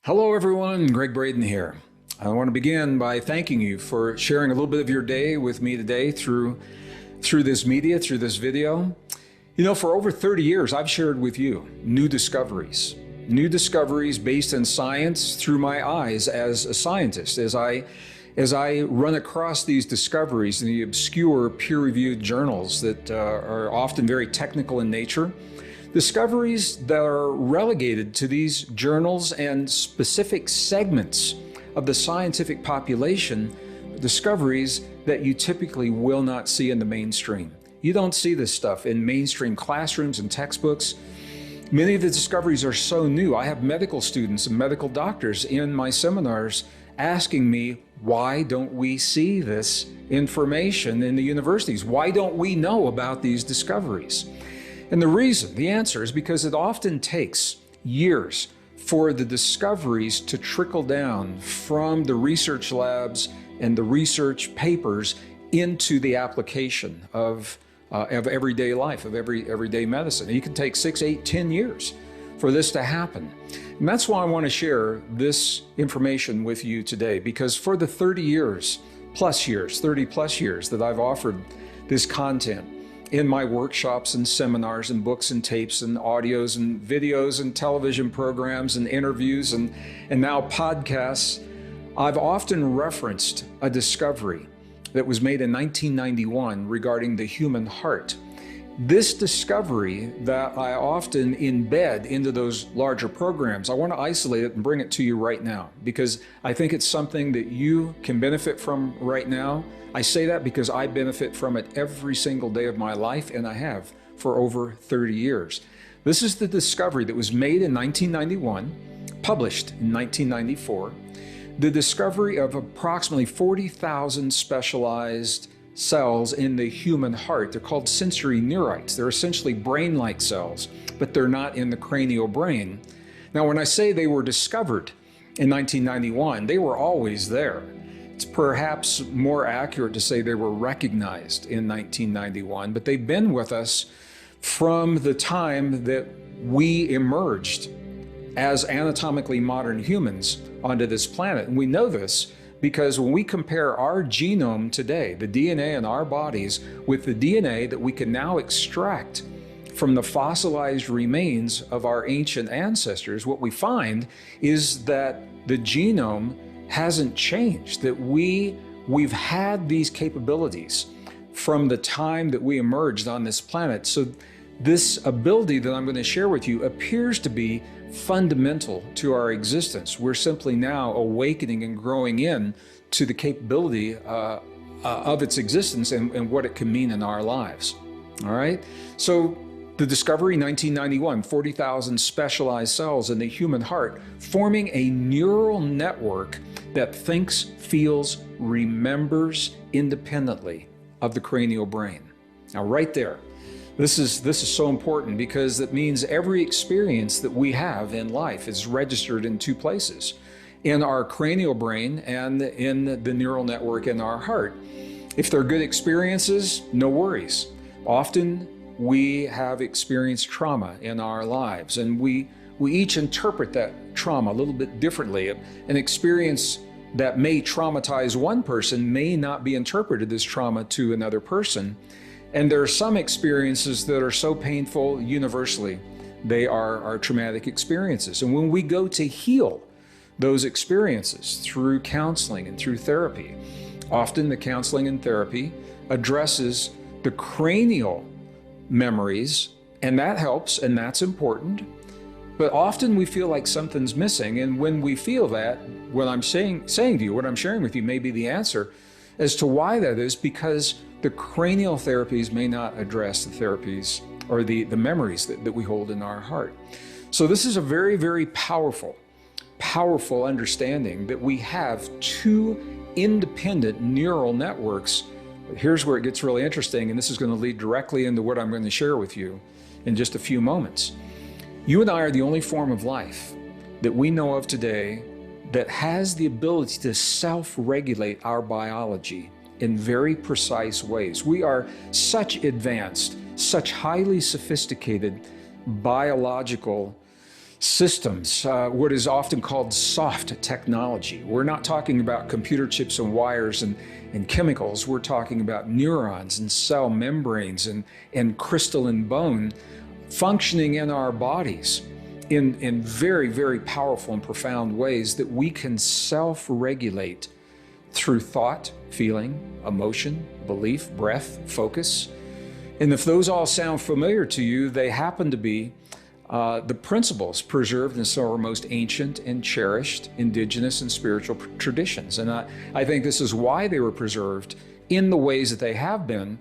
Hello everyone, Gregg Braden here. I want to begin by thanking you for sharing a little bit of your day with me today through this media, through this video. You know, for over 30 years, I've shared with you new discoveries based in science through my eyes as a scientist, as I run across these discoveries in the obscure peer-reviewed journals that are often very technical in nature. Discoveries that are relegated to these journals and specific segments of the scientific population, discoveries that you typically will not see in the mainstream. You don't see this stuff in mainstream classrooms and textbooks. Many of the discoveries are so new. I have medical students and medical doctors in my seminars asking me, why don't we see this information in the universities? Why don't we know about these discoveries? And the answer is because it often takes years for the discoveries to trickle down from the research labs and the research papers into the application of everyday life, of everyday medicine. And you can take 6, 8, 10 years for this to happen. And that's why I want to share this information with you today, because for the 30 plus years that I've offered this content, in my workshops and seminars and books and tapes and audios and videos and television programs and interviews and now podcasts, I've often referenced a discovery that was made in 1991 regarding the human heart. This discovery that I often embed into those larger programs, I want to isolate it and bring it to you right now because I think it's something that you can benefit from right now. I say that because I benefit from it every single day of my life, and I have for over 30 years. This is the discovery that was made in 1991, published in 1994, the discovery of approximately 40,000 specialized cells in the human heart. They're called sensory neurites. They're essentially brain-like cells, but they're not in the cranial brain. Now, when I say they were discovered in 1991, they were always there. It's perhaps more accurate to say they were recognized in 1991, but they've been with us from the time that we emerged as anatomically modern humans onto this planet. And we know this because when we compare our genome today, the DNA in our bodies, with the DNA that we can now extract from the fossilized remains of our ancient ancestors, what we find is that the genome hasn't changed, that we've had these capabilities from the time that we emerged on this planet. So this ability that I'm going to share with you appears to be fundamental to our existence. We're simply now awakening and growing in to the capability of its existence and what it can mean in our lives. All right? So the discovery, 1991, 40,000 specialized cells in the human heart, forming a neural network that thinks, feels, remembers independently of the cranial brain. Now, right there, this is so important because it means every experience that we have in life is registered in two places, in our cranial brain and in the neural network in our heart. If they're good experiences, no worries. Often we have experienced trauma in our lives, and we each interpret that trauma a little bit differently. An experience that may traumatize one person may not be interpreted as trauma to another person. And there are some experiences that are so painful universally, they are traumatic experiences. And when we go to heal those experiences through counseling and through therapy, often the counseling and therapy addresses the cranial memories, and that helps, and that's important. But often we feel like something's missing, and when we feel that, what I'm saying to you, what I'm sharing with you may be the answer as to why that is, because the cranial therapies may not address the therapies or the memories that we hold in our heart. So this is a very, very powerful understanding that we have two independent neural networks. But here's where it gets really interesting, and this is going to lead directly into what I'm going to share with you in just a few moments. You and I are the only form of life that we know of today that has the ability to self-regulate our biology in very precise ways. We are such advanced, such highly sophisticated biological systems, what is often called soft technology. We're not talking about computer chips and wires and chemicals. We're talking about neurons and cell membranes and crystalline bone functioning in our bodies in very, very powerful and profound ways that we can self-regulate through thought, feeling, emotion, belief, breath, focus. And if those all sound familiar to you, they happen to be the principles preserved in some of our most ancient and cherished indigenous and spiritual traditions. And I think this is why they were preserved in the ways that they have been,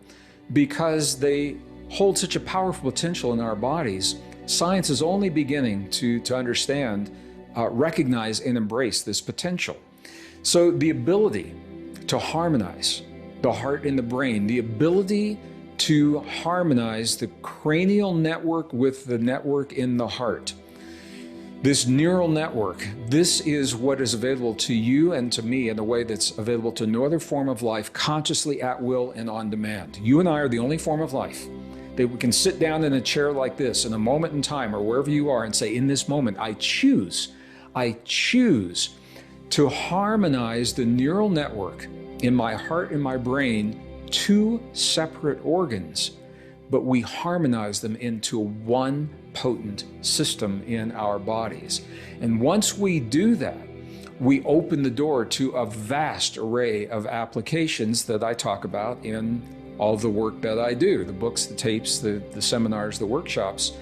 because they hold such a powerful potential in our bodies. Science is only beginning to understand, recognize, and embrace this potential. So the ability to harmonize the heart and the brain, the ability to harmonize the cranial network with the network in the heart. This neural network, this is what is available to you and to me in a way that's available to no other form of life, consciously, at will, and on demand. You and I are the only form of life that we can sit down in a chair like this in a moment in time or wherever you are and say, in this moment, I choose to harmonize the neural network in my heart and my brain, two separate organs, but we harmonize them into one potent system in our bodies. And once we do that, we open the door to a vast array of applications that I talk about in all the work that I do, the books, the tapes, the seminars, the workshops.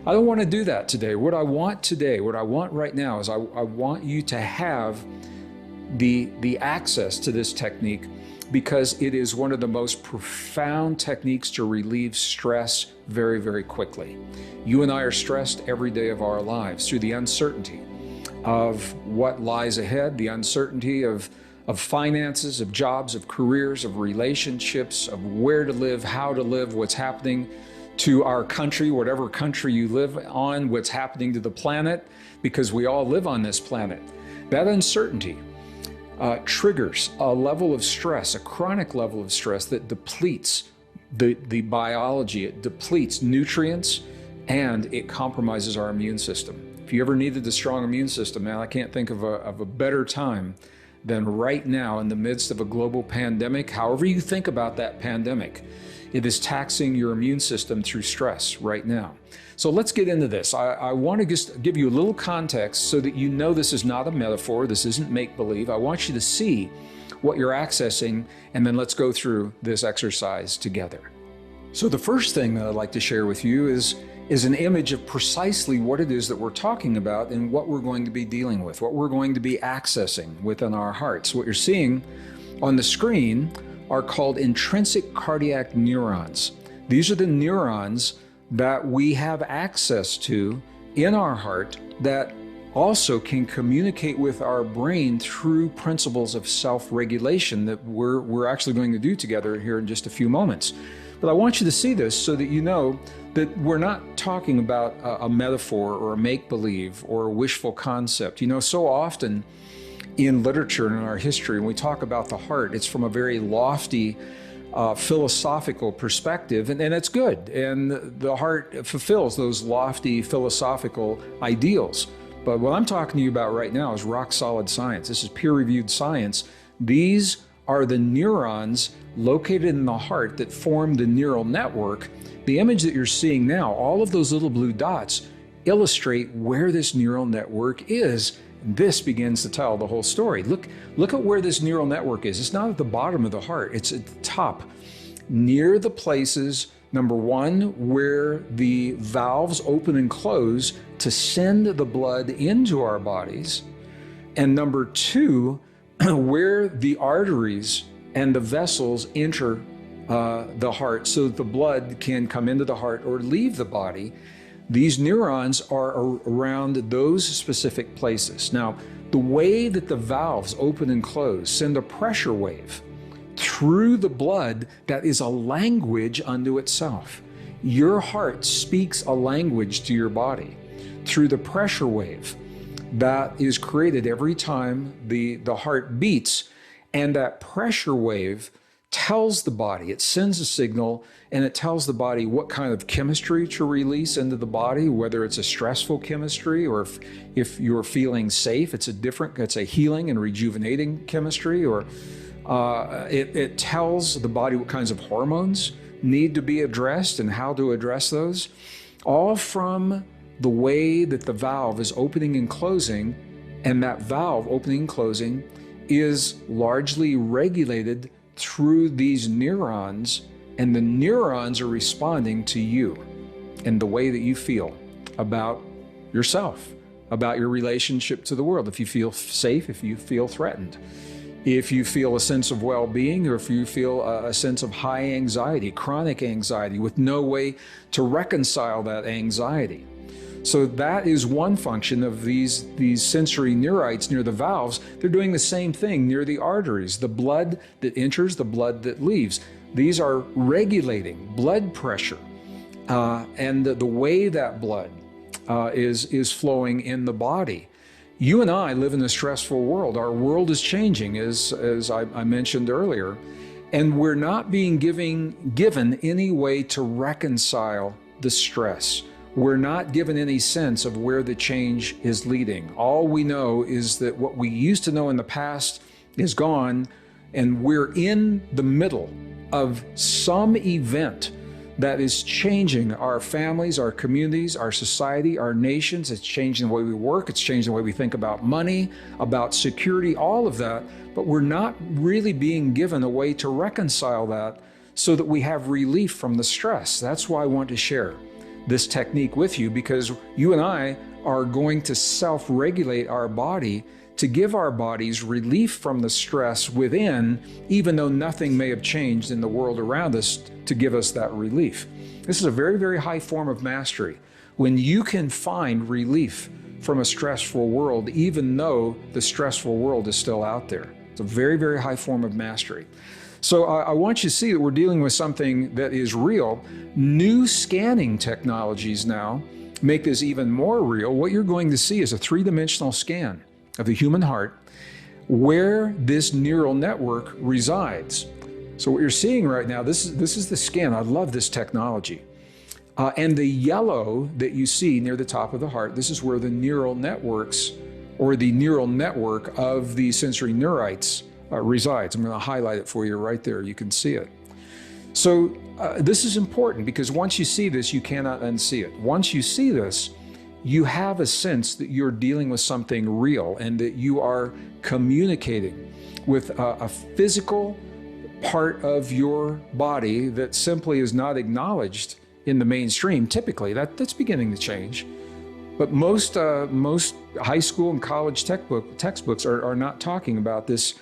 I don't want to do that today. What I want today, what I want right now is I want you to have the access to this technique, because it is one of the most profound techniques to relieve stress very, very quickly. You and I are stressed every day of our lives through the uncertainty of what lies ahead, the uncertainty of finances, of jobs, of careers, of relationships, of where to live, how to live, what's happening to our country, whatever country you live on, what's happening to the planet, because we all live on this planet. That uncertainty triggers a level of stress, a chronic level of stress that depletes the biology, it depletes nutrients, and it compromises our immune system. If you ever needed a strong immune system, man, I can't think of a better time than right now in the midst of a global pandemic. However you think about that pandemic, it is taxing your immune system through stress right now. So let's get into this. I want to just give you a little context so that you know this is not a metaphor, this isn't make-believe. I want you to see what you're accessing, and then let's go through this exercise together. So the first thing that I'd like to share with you is an image of precisely what it is that we're talking about and what we're going to be dealing with, what we're going to be accessing within our hearts. What you're seeing on the screen are called intrinsic cardiac neurons. These are the neurons that we have access to in our heart that also can communicate with our brain through principles of self-regulation that we're actually going to do together here in just a few moments. But I want you to see this so that you know that we're not talking about a metaphor or a make-believe or a wishful concept. You know, so often in literature and in our history, when we talk about the heart, it's from a very lofty philosophical perspective, and it's good. And the heart fulfills those lofty philosophical ideals. But what I'm talking to you about right now is rock-solid science. This is peer-reviewed science. These are the neurons located in the heart that form the neural network. The image that you're seeing now, all of those little blue dots illustrate where this neural network is. This begins to tell the whole story. Look at where this neural network is. It's not at the bottom of the heart, it's at the top, near the places, number one, where the valves open and close to send the blood into our bodies, and number two, where the arteries and the vessels enter the heart so that the blood can come into the heart or leave the body. These neurons are around those specific places. Now, the way that the valves open and close send a pressure wave through the blood that is a language unto itself. Your heart speaks a language to your body through the pressure wave that is created every time the heart beats, and that pressure wave tells the body, it sends a signal, and it tells the body what kind of chemistry to release into the body, whether it's a stressful chemistry or if you're feeling safe, it's a healing and rejuvenating chemistry, or it tells the body what kinds of hormones need to be addressed and how to address those, all from the way that the valve is opening and closing, and that valve opening and closing is largely regulated through these neurons, and the neurons are responding to you and the way that you feel about yourself, about your relationship to the world. If you feel safe, if you feel threatened, if you feel a sense of well-being, or if you feel a sense of high anxiety, chronic anxiety, with no way to reconcile that anxiety. So that is one function of these sensory neurites near the valves. They're doing the same thing near the arteries, the blood that enters, the blood that leaves. These are regulating blood pressure and the way that blood is flowing in the body. You and I live in a stressful world. Our world is changing, as I mentioned earlier, and we're not being given any way to reconcile the stress. We're not given any sense of where the change is leading. All we know is that what we used to know in the past is gone, and we're in the middle of some event that is changing our families, our communities, our society, our nations. It's changing the way we work. It's changing the way we think about money, about security, all of that. But we're not really being given a way to reconcile that so that we have relief from the stress. That's why I want to share this technique with you, because you and I are going to self-regulate our body to give our bodies relief from the stress within, even though nothing may have changed in the world around us to give us that relief. This is a very, very high form of mastery. When you can find relief from a stressful world, even though the stressful world is still out there. It's a very, very high form of mastery. So I want you to see that we're dealing with something that is real. New scanning technologies now make this even more real. What you're going to see is a three-dimensional scan of the human heart where this neural network resides. So what you're seeing right now, this is the scan. I love this technology. And the yellow that you see near the top of the heart, this is where the neural networks, or the neural network of the sensory neurites resides. I'm going to highlight it for you right there. You can see it. So this is important, because once you see this, you cannot unsee it. Once you see this, you have a sense that you're dealing with something real, and that you are communicating with a physical part of your body that simply is not acknowledged in the mainstream. Typically, that's beginning to change. But most high school and college textbooks are not talking about this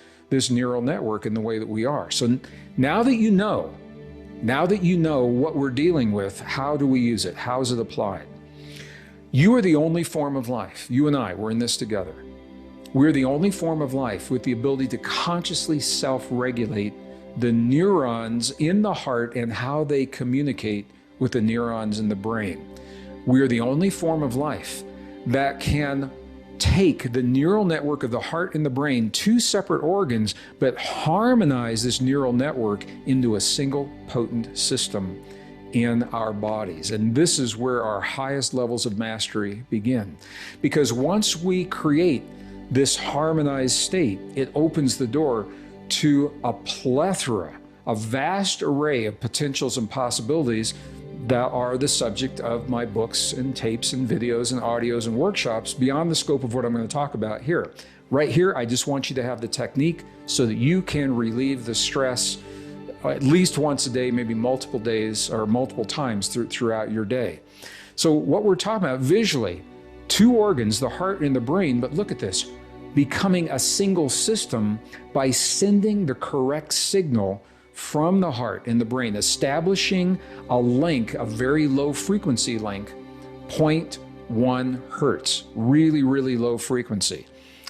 neural network in the way that we are. So now that you know what we're dealing with, how do we use it? How is it applied? You are the only form of life. You and I, we're in this together. We're the only form of life with the ability to consciously self-regulate the neurons in the heart and how they communicate with the neurons in the brain. We are the only form of life that can take the neural network of the heart and the brain, two separate organs, but harmonize this neural network into a single potent system in our bodies. And this is where our highest levels of mastery begin. Because once we create this harmonized state, it opens the door to a plethora, a vast array of potentials and possibilities that are the subject of my books and tapes and videos and audios and workshops beyond the scope of what I'm going to talk about here. Right here, I just want you to have the technique so that you can relieve the stress at least once a day, maybe multiple days or multiple times throughout your day. So what we're talking about visually, two organs, the heart and the brain, but look at this, becoming a single system by sending the correct signal from the heart and the brain, establishing a link, a very low frequency link, 0.1 hertz, really, really low frequency.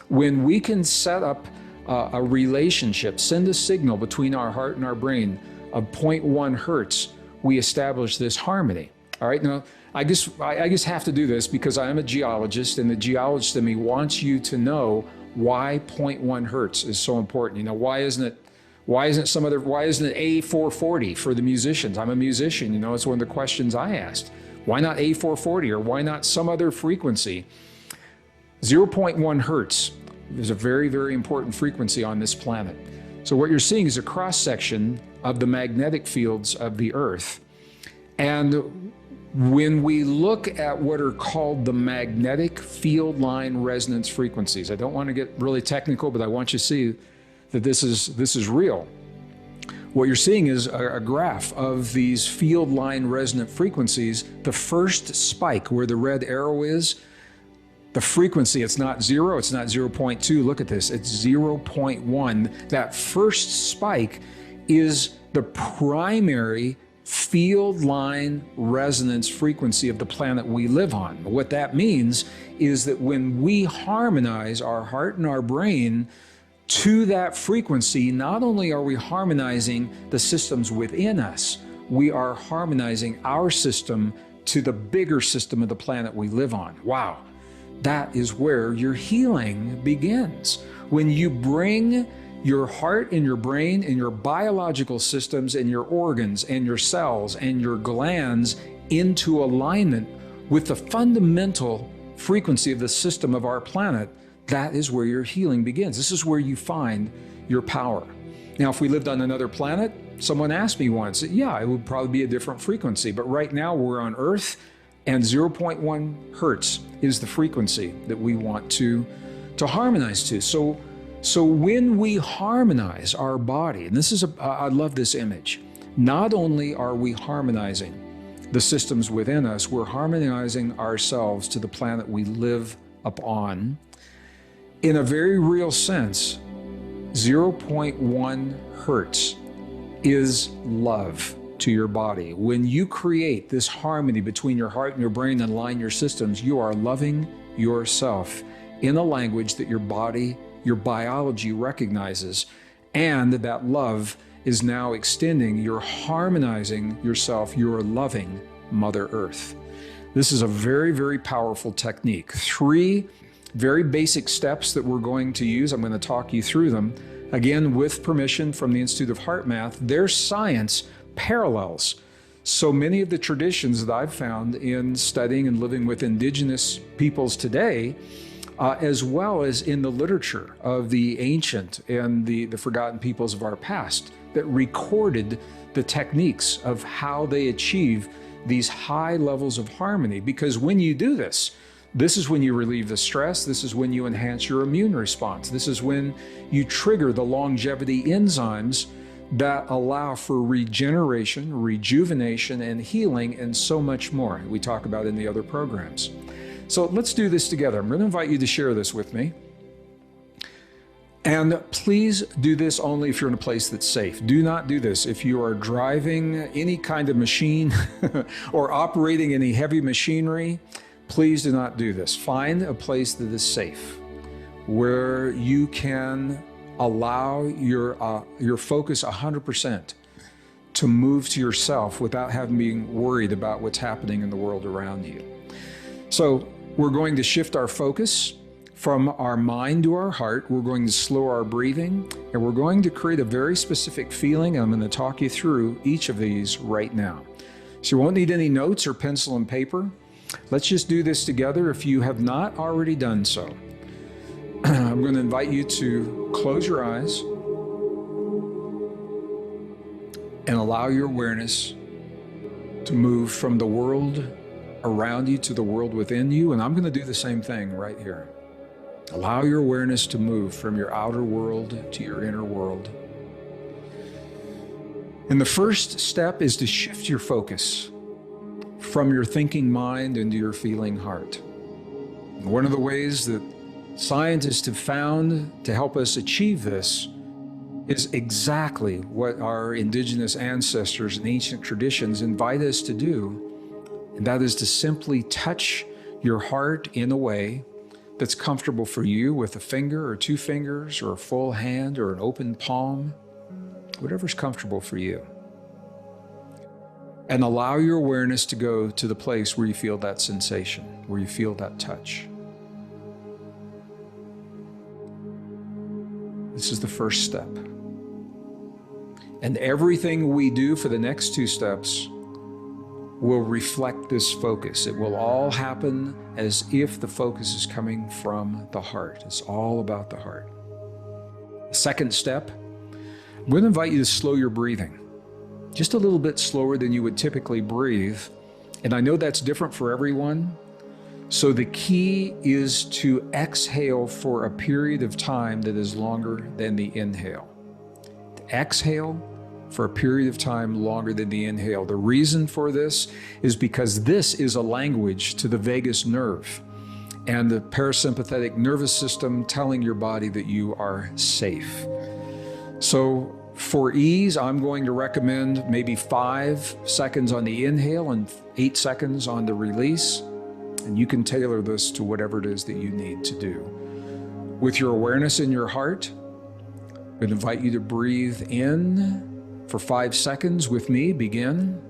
When we can set up a relationship, send a signal between our heart and our brain of 0.1 hertz, we establish this harmony. All right, now I just have to do this because I am a geologist, and the geologist in me wants you to know why 0.1 hertz is so important. You know, why isn't it Why isn't it A440 for the musicians? I'm a musician, you know, it's one of the questions I asked. Why not A440, or why not some other frequency? 0.1 hertz is a very, very important frequency on this planet. So what you're seeing is a cross-section of the magnetic fields of the Earth. And when we look at what are called the magnetic field line resonance frequencies, I don't want to get really technical, but I want you to see that this is real. What you're seeing is a graph of these field line resonant frequencies. The first spike where the red arrow is, the frequency, it's not 0, it's not 0.2. Look at this, it's 0.1. That first spike is the primary field line resonance frequency of the planet we live on. What that means is that when we harmonize our heart and our brain to that frequency, not only are we harmonizing the systems within us, we are harmonizing our system to the bigger system of the planet we live on. Wow, that is where your healing begins. When you bring your heart and your brain and your biological systems and your organs and your cells and your glands into alignment with the fundamental frequency of the system of our planet, that is where your healing begins. This is where you find your power. Now, if we lived on another planet, someone asked me once, yeah, it would probably be a different frequency. But right now we're on Earth, and 0.1 hertz is the frequency that we want to harmonize to. So when we harmonize our body, and this is I love this image, not only are we harmonizing the systems within us, we're harmonizing ourselves to the planet we live upon. In a very real sense, 0.1 hertz is love to your body. When you create this harmony between your heart and your brain and align your systems, you are loving yourself in a language that your body, your biology recognizes, and that love is now extending. You're harmonizing yourself. You're loving Mother Earth. This is a very, very powerful technique. 3 very basic steps that we're going to use. I'm going to talk you through them. Again, with permission from the Institute of Heart Math, their science parallels so many of the traditions that I've found in studying and living with indigenous peoples today, as well as in the literature of the ancient and the forgotten peoples of our past that recorded the techniques of how they achieve these high levels of harmony. Because when you do this, this is when you relieve the stress. This is when you enhance your immune response. This is when you trigger the longevity enzymes that allow for regeneration, rejuvenation, and healing, and so much more we talk about in the other programs. So let's do this together. I'm going to invite you to share this with me. And please do this only if you're in a place that's safe. Do not do this if you are driving any kind of machine or operating any heavy machinery. Please do not do this. Find a place that is safe, where you can allow your focus 100% to move to yourself without having being worried about what's happening in the world around you. So we're going to shift our focus from our mind to our heart. We're going to slow our breathing, and we're going to create a very specific feeling. I'm going to talk you through each of these right now. So you won't need any notes or pencil and paper. Let's just do this together if you have not already done so. I'm going to invite you to close your eyes and allow your awareness to move from the world around you to the world within you. And I'm going to do the same thing right here. Allow your awareness to move from your outer world to your inner world. And the first step is to shift your focus from your thinking mind into your feeling heart. One of the ways that scientists have found to help us achieve this is exactly what our indigenous ancestors and ancient traditions invite us to do, and that is to simply touch your heart in a way that's comfortable for you, with a finger or 2 fingers or a full hand or an open palm, whatever's comfortable for you. And allow your awareness to go to the place where you feel that sensation, where you feel that touch. This is the first step. And everything we do for the next two steps will reflect this focus. It will all happen as if the focus is coming from the heart. It's all about the heart. The second step, I'm going to invite you to slow your breathing. Just a little bit slower than you would typically breathe. And I know that's different for everyone. So the key is to exhale for a period of time that is longer than the inhale. Exhale for a period of time longer than the inhale. The reason for this is because this is a language to the vagus nerve and the parasympathetic nervous system telling your body that you are safe. So for ease, I'm going to recommend maybe 5 seconds on the inhale and 8 seconds on the release. And you can tailor this to whatever it is that you need to do. With your awareness in your heart, I'm going to invite you to breathe in for 5 seconds with me. Begin.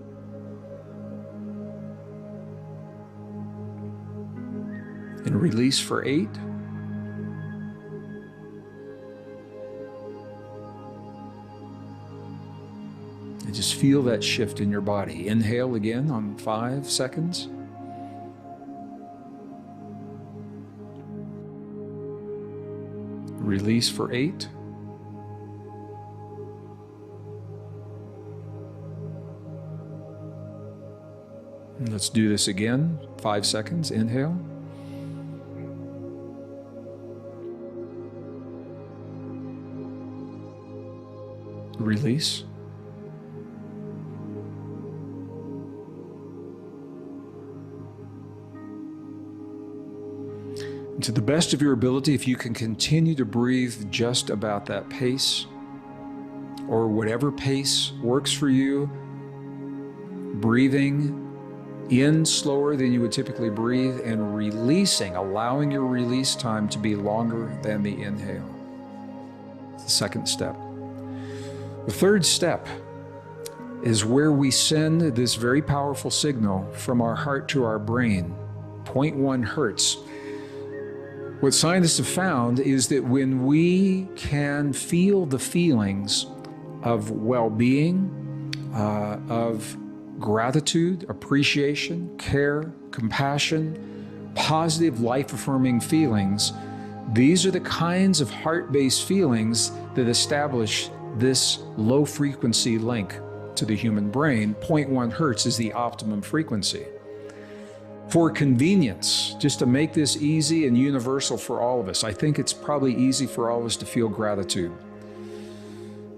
And release for 8. And just feel that shift in your body. Inhale again on 5 seconds. Release for 8. And let's do this again. 5 seconds. Inhale. Release. And to the best of your ability, if you can continue to breathe just about that pace, or whatever pace works for you, breathing in slower than you would typically breathe and releasing, allowing your release time to be longer than the inhale. The second step. The third step is where we send this very powerful signal from our heart to our brain, 0.1 hertz. What scientists have found is that when we can feel the feelings of well-being, of gratitude, appreciation, care, compassion, positive life-affirming feelings, these are the kinds of heart-based feelings that establish this low-frequency link to the human brain. 0.1 hertz is the optimum frequency. For convenience, just to make this easy and universal for all of us, I think it's probably easy for all of us to feel gratitude.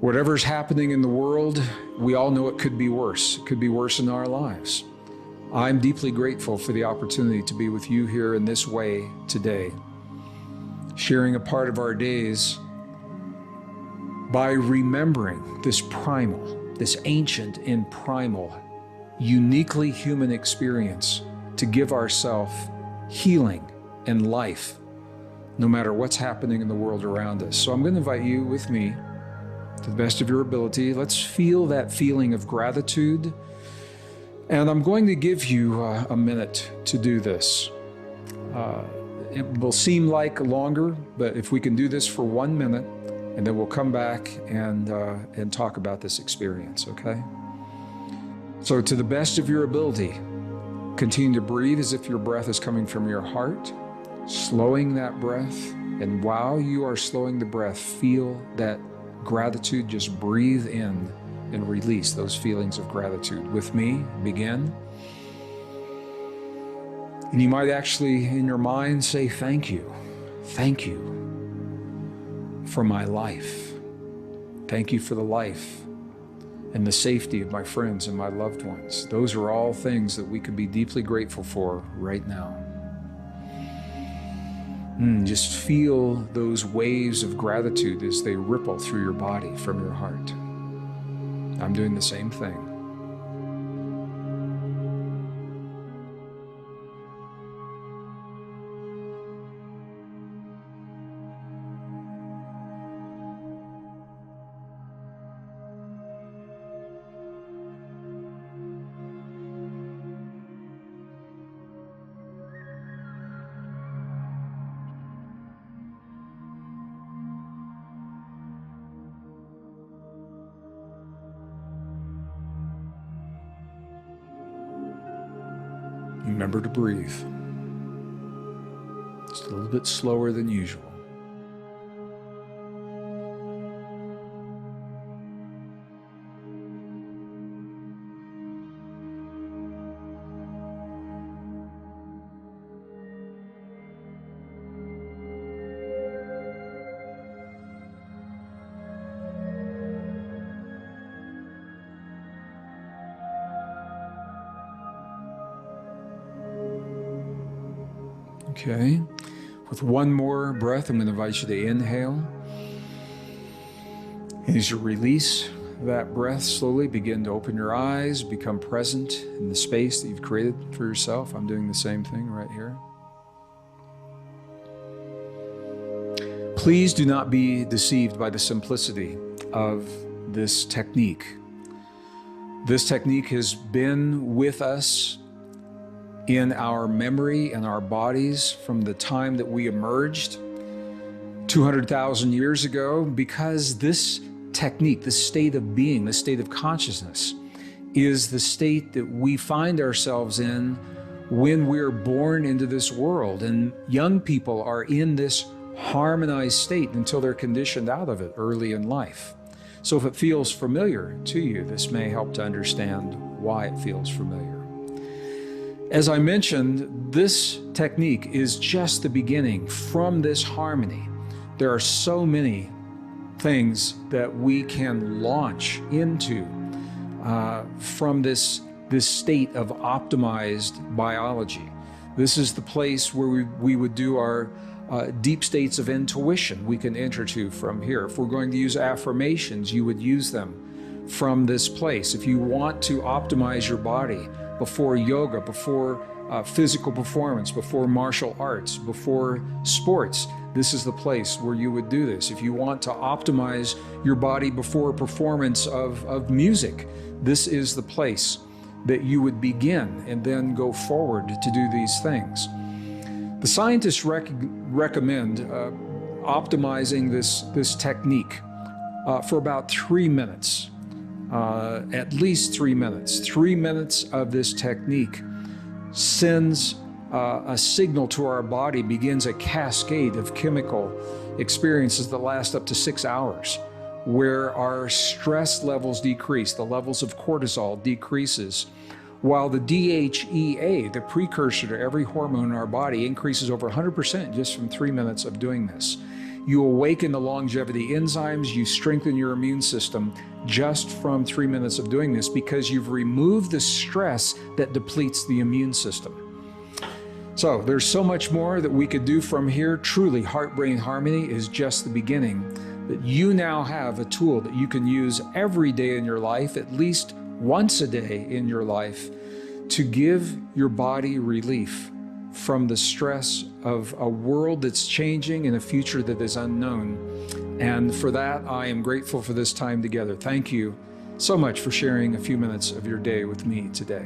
Whatever's happening in the world, we all know it could be worse. It could be worse in our lives. I'm deeply grateful for the opportunity to be with you here in this way today, sharing a part of our days by remembering this primal, this ancient and primal, uniquely human experience to give ourselves healing and life, no matter what's happening in the world around us. So I'm going to invite you with me, to the best of your ability. Let's feel that feeling of gratitude. And I'm going to give you a minute to do this. It will seem like longer, but if we can do this for 1 minute, and then we'll come back and talk about this experience, okay? So to the best of your ability, continue to breathe as if your breath is coming from your heart, slowing that breath. And while you are slowing the breath, feel that gratitude. Just breathe in and release those feelings of gratitude. With me, begin. And you might actually, in your mind, say, thank you. Thank you for my life. Thank you for the life and the safety of my friends and my loved ones. Those are all things that we could be deeply grateful for right now. Just feel those waves of gratitude as they ripple through your body from your heart. I'm doing the same thing. Remember to breathe. Just a little bit slower than usual. Okay, with one more breath, I'm going to invite you to inhale. As you release that breath, slowly begin to open your eyes, become present in the space that you've created for yourself. I'm doing the same thing right here. Please do not be deceived by the simplicity of this technique. This technique has been with us in our memory and our bodies from the time that we emerged 200,000 years ago, because this technique, this state of being, this state of consciousness, is the state that we find ourselves in when we're born into this world. And young people are in this harmonized state until they're conditioned out of it early in life. So if it feels familiar to you, this may help to understand why it feels familiar. As I mentioned, this technique is just the beginning. From this harmony, there are so many things that we can launch into from this state of optimized biology. This is the place where we would do our deep states of intuition we can enter to from here. If we're going to use affirmations, you would use them from this place. If you want to optimize your body before yoga, before physical performance, before martial arts, before sports, this is the place where you would do this. If you want to optimize your body before a performance of music, this is the place that you would begin and then go forward to do these things. The scientists recommend optimizing this technique for about 3 minutes. At least 3 minutes. 3 minutes of this technique sends a signal to our body, begins a cascade of chemical experiences that last up to 6 hours, where our stress levels decrease, the levels of cortisol decreases, while the DHEA, the precursor to every hormone in our body, increases over 100% just from 3 minutes of doing this. You awaken the longevity enzymes, you strengthen your immune system just from 3 minutes of doing this, because you've removed the stress that depletes the immune system. So there's so much more that we could do from here. Truly, Heart-Brain Harmony is just the beginning. That you now have a tool that you can use every day in your life, at least once a day in your life, to give your body relief from the stress of a world that's changing and a future that is unknown. And for that, I am grateful for this time together. Thank you so much for sharing a few minutes of your day with me today.